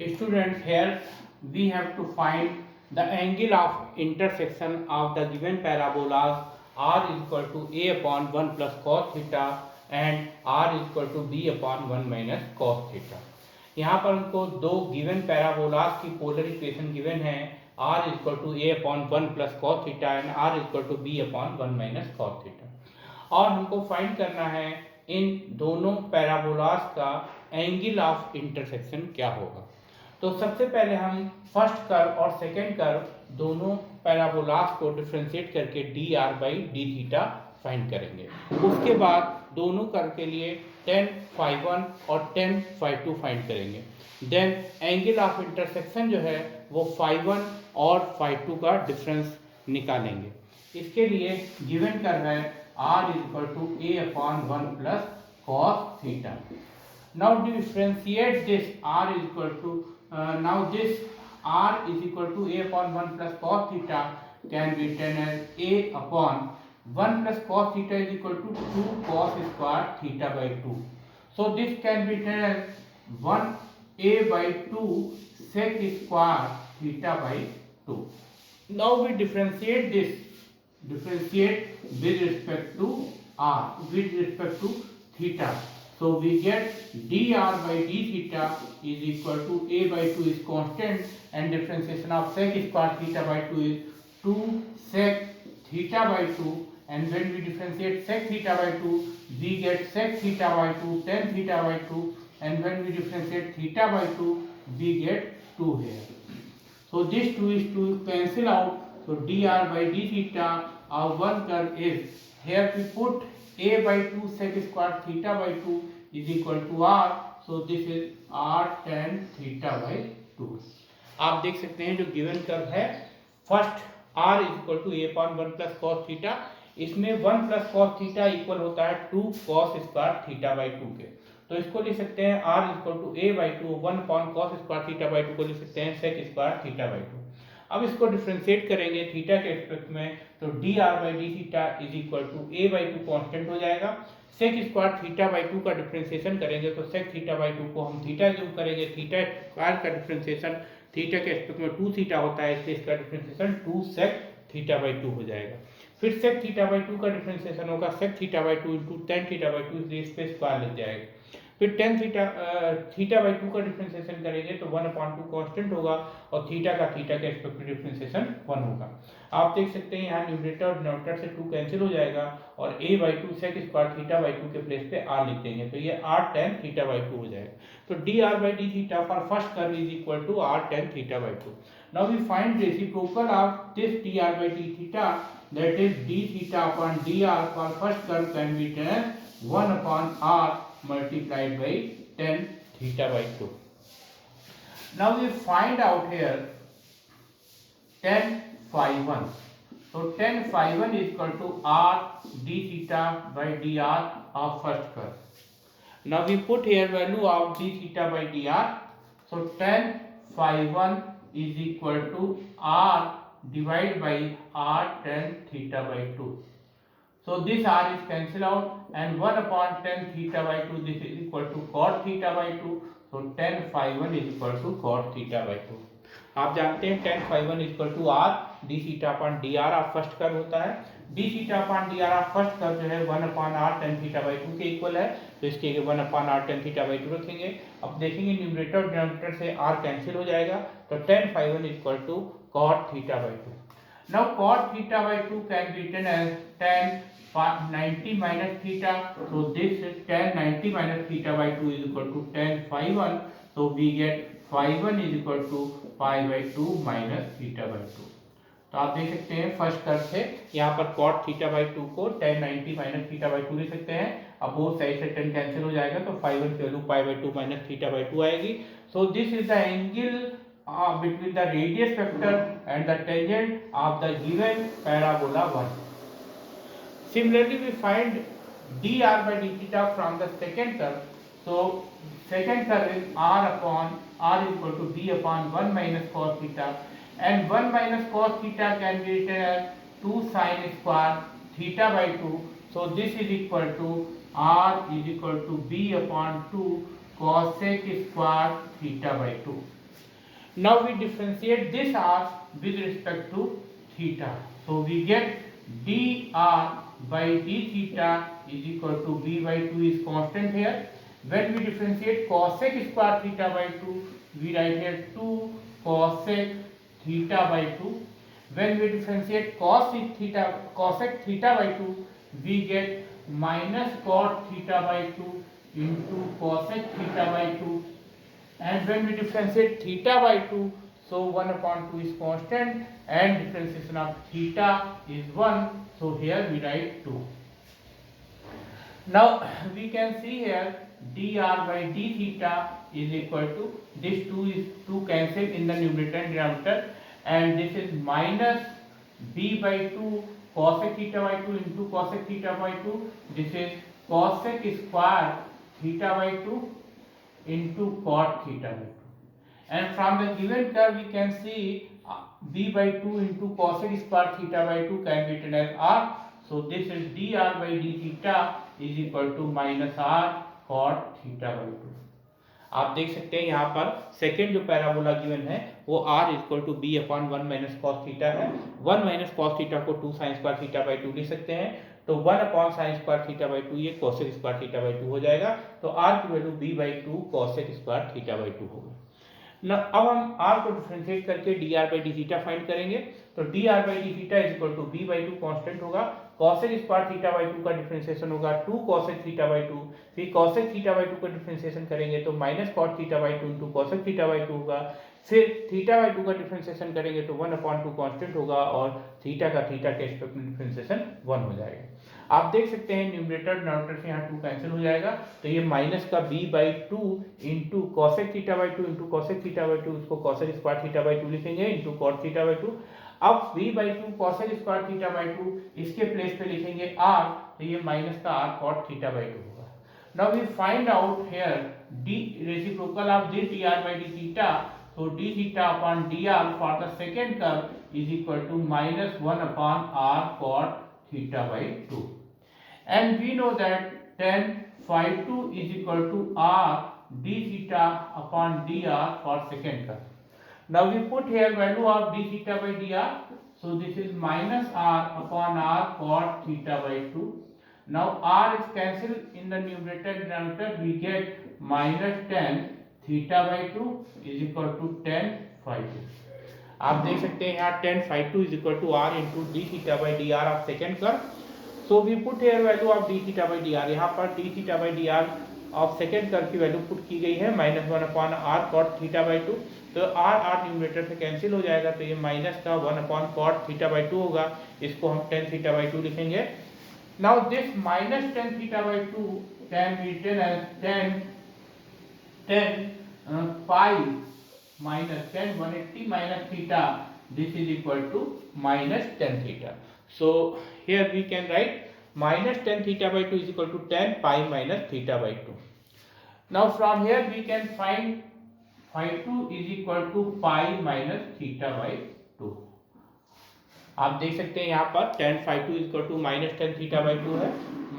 Students, here we have to find the angle of intersection of the given parabolas r is equal to a upon 1 plus cos theta and r is equal to b upon 1 minus cos theta. यहाँ पर हमको दो given parabolas की polar equation given है r is equal to a upon 1 plus cos theta and r is equal to b upon 1 minus cos theta. और हमको find करना है इन दोनों पैराबोलास का एंगल ऑफ इंटरसेक्शन क्या होगा। तो सबसे पहले हम फर्स्ट कर्व और सेकंड कर्व दोनों पैराबोलास को डिफरेंशिएट करके D R by D theta find करेंगे। उसके बाद दोनों कर्व के लिए tan phi 1 और tan phi 2 फाइंड करेंगे। देन एंगल ऑफ इंटरसेक्शन जो है वो phi 1 और phi 2 का डिफरेंस निकालेंगे। इसके लिए गिवन कर्व है r is equal to a upon 1 plus cos theta. Now differentiate this r is equal to now this r is equal to a upon 1 plus cos theta can be written as a upon 1 plus cos theta is equal to 2 cos square theta by 2. So this can be written as 1 a by 2 sec square theta by 2. Now we differentiate with respect to r, with respect to theta. So we get dr by d theta is equal to a by 2 is constant and differentiation of sec square theta by 2 is 2 sec theta by 2, and when we differentiate sec theta by 2 we get sec theta by 2 tan theta by 2, and when we differentiate theta by 2 we get 2 here. So this 2 is to cancel out. So dr by d theta, our one curve is, here we put a by 2 sec square theta by 2 is equal to r. So this is r tan theta by 2. आप देख सकते हैं जो given curve है first r is equal to a upon 1 plus cos theta, इसमें 1 plus cos theta equal होता है 2 cos square theta by 2 के। तो इसको लिख सकते हैं r is equal to a by 2 1 upon cos square theta by 2 को लिख सकते हैं sec square theta by 2। अब इसको डिफरेंशिएट करेंगे थीटा के रिस्पेक्ट में, तो D R by D theta is equal to A by 2 constant हो जाएगा। सेक स्क्वायर थीटा बाई 2 का डिफरेंशिएशन करेंगे तो सेक थीटा बाई 2 को हम थीटा यूज करेंगे। थीटा स्क्वायर का डिफरेंशिएशन थीटा के रिस्पेक्ट में 2 थीटा होता है, इसलिए इसका डिफरेंशिएशन 2 सेक थीटा बाई 2 हो जाएगा। फिर सेक थीटा बाई 2 का डिफरेंशिएशन होगा sec theta by 2 into tan theta by 2, इसलिए इस पे स्क्वायर लग जाएगा। फिर टेन थीटा बाई 2 का डिफरेंशिएशन करेंगे तो 1/2 कांस्टेंट होगा और थीटा का थीटा के रिस्पेक्ट में डिफरेंशिएशन 1 होगा। आप देख सकते हैं यहाँ न्यूमरेटर और डिनोमिनेटर से 2 कैंसिल हो जाएगा और a by 2 sec square theta by 2 के प्लेस पे r लिख देंगे तो ये r tan थीटा बाई 2 हो जाएगा। तो dr by D theta for first curve is equal to r tan theta by 2। Now we find reciprocal of this dr by D theta, that is d theta upon dr for first curve can be ten 1 upon r multiplied by tan theta by 2. Now we find out here tan phi 1. So tan phi 1 is equal to r d theta by dr of first curve. Now we put here value of d theta by dr. So tan phi 1 is equal to r divided by r tan theta by 2. So this r is cancelled out and 1 upon tan theta by 2, this is equal to cot theta by 2. So tan phi 1 is equal to cot theta by 2. आप जानते हैं tan phi 1 is equal to r d theta upon dr of first curve होता है। d theta upon dr of first curve जो है 1 upon r tan theta by 2 के equal है, तो इसके 1 upon r tan theta by 2 रखेंगे। अब देखेंगे न्यूमरेटर और डिनोमिनेटर से r कैंसिल हो जाएगा तो tan phi 1 is equal to cot theta by 2. Now cot theta by 2 can be written as tan 90 minus theta. So this is tan 90 minus theta by 2 is equal to tan phi 1. So we get phi 1 is equal to pi by 2 minus theta by 2. तो आप देख सकते हैं first curve से यहाँ पर cot theta by 2 को tan 90 minus theta by 2 लिख सकते हैं। अब बोथ साइड से tan कैंसिल हो जाएगा तो phi 1 की value pi by 2 minus theta by 2 आएगी। So this is the angle between the radius vector and the tangent of the given parabola 1. Similarly, we find dr by d theta from the second curve. So second curve is r upon r is equal to b upon 1 minus cos theta, and 1 minus cos theta can be written as 2 sin square theta by 2. So this is equal to r is equal to b upon 2 cos sec square theta by 2. Now we differentiate this r with respect to theta. So we get dr by d theta is equal to b by 2 is constant here. When we differentiate cosec square theta by 2, we write here 2 cosec theta by 2. When we differentiate cosec theta by 2, we get minus cot theta by 2 into cosec theta by 2. And when we differentiate theta by 2, so 1 upon 2 is constant and differentiation of theta is 1. So here we write 2. Now we can see here dr by d theta is equal to, this 2 cancel in the numerator and denominator, and this is minus b by 2 cosec theta by 2 into cosec theta by 2. This is cosec square theta by 2 into cot theta by 2. And from the given curve we can see b by 2 into cosec square theta by 2 can be written as r. So this is dr by d theta is equal to minus r cot theta by 2. आप देख सकते हैं यहाँ पर second जो parabola given है वो r equal to b upon 1 minus cos theta है. 1 माइनस कॉस थीटा को 2 साइन स्क्वायर थीटा बाई 2 लिख सकते हैं. तो 1 upon sine square theta by 2 ये कोसेक स्क्वायर थीटा बाई 2 हो जाएगा. तो r की value b by 2 cosec square theta by 2 होगी. अब हम r को डिफरेंशिएट करके dr by D theta find करेंगे. तो dr by D theta is equal to b by 2 constant होगा. cosec स्क्वायर थीटा बाई 2 का डिफरेंशिएशन होगा 2 cosec थीटा बाई 2. फिर cosec थीटा बाई 2 का डिफरेंशिएशन करेंगे तो minus cot theta by 2 into cosec theta by 2 होगा. फिर थीटा बाई 2 का डिफरेंशिएशन करेंगे तो 1 अपॉन 2 कांस्टेंट होगा और थीटा के रिस्पेक्ट में डिफरेंशिएशन 1 हो जाएगा. आप देख सकते हैं न्यूमरेटर डिनोमिनेटर से यहाँ 2 कैंसिल हो जाएगा. तो ये माइनस का b by 2 into cosec theta by 2 into cosec theta by 2, उसको कॉसेक स्क्वायर थीटा बाई 2 लिखेंगे इंटू कॉट थीटा बाई 2. अब b by 2 cosec square theta by 2 इसके प्लेस पे लिखेंगे r. तो ये माइनस का r कॉट थीटा बाई 2 होगा. Now we find out here d reciprocal of this dr by D theta. So d theta upon dr for the second curve is equal to minus 1 upon r cot theta by 2. And we know that tan phi 2 is equal to r d theta upon dr for second curve. Now we put here value of d theta by dr. So this is minus r upon r cot theta by 2. Now r is cancelled in the numerator denominator. We get minus tan theta by 2 is equal to tan phi 2. आप देख सकते हैं यहाँ tan phi 2 is equal to r into d theta by d r of second curve. So we put here value of d theta by d r. यहाँ पर d theta by d r of second curve की value put की गई है minus 1 upon r cot theta by 2. तो are numerator से cancel हो जाएगा. तो ये माइनस का 1 अपॉन कॉट थीटा बाई 2 होगा. इसको हम tan थीटा बाई 2 लिखेंगे. Now this minus tan theta by 2 can be written as tan pi minus tan 180 minus theta. This is equal to minus tan theta. So here we can write minus tan theta by 2 is equal to tan pi minus theta by 2. Now from here we can find phi 2 is equal to pi minus theta by 2. आप देख सकते हैं यहाँ पर tan phi 2 is equal to minus tan theta by 2 है.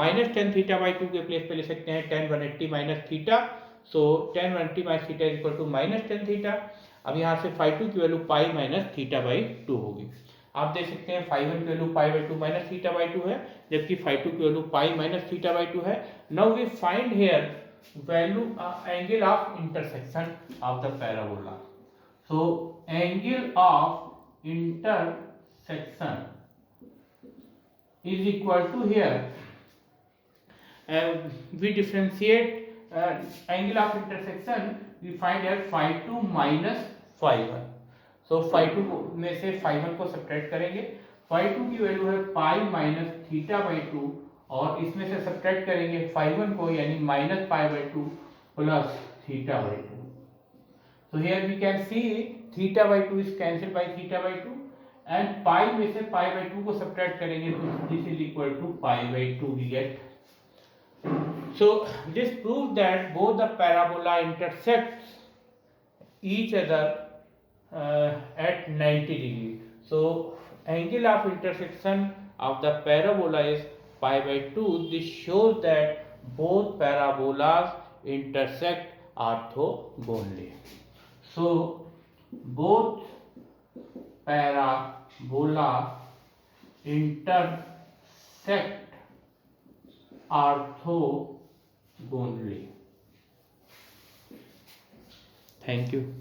Minus tan theta by 2 के place पे ले सकते हैं tan 180 minus theta. So tan 180 minus theta is equal to minus tan theta. अब यहाँ से phi 2 की value pi minus theta by 2 होगी. आप देख सकते हैं phi 1 की value pi by 2 minus theta by 2 है, जबकि phi 2 की value pi minus theta by 2 है. Now we find here value angle of intersection of the parabola. So angle of intersection is equal to here we differentiate angle of intersection. We find here phi 2 minus phi 1. So phi 2 में से phi 1 को subtract करेंगे. phi 2 की value है पाई minus theta by 2 और इसमें से subtract करेंगे phi 1 को यानी minus pi by 2 plus theta by 2. So here we can see theta by 2 is cancelled by theta by 2 and pi में से pi by 2 को सब्ट्रैक्ट करेंगे तो this is equal to pi by 2 we get. So this proves that both the parabola intersects each other at 90 degree. So angle of intersection of the parabola is pi by 2. This shows that both parabolas intersect orthogonally. So both parabola intersect orthogonally. Thank you.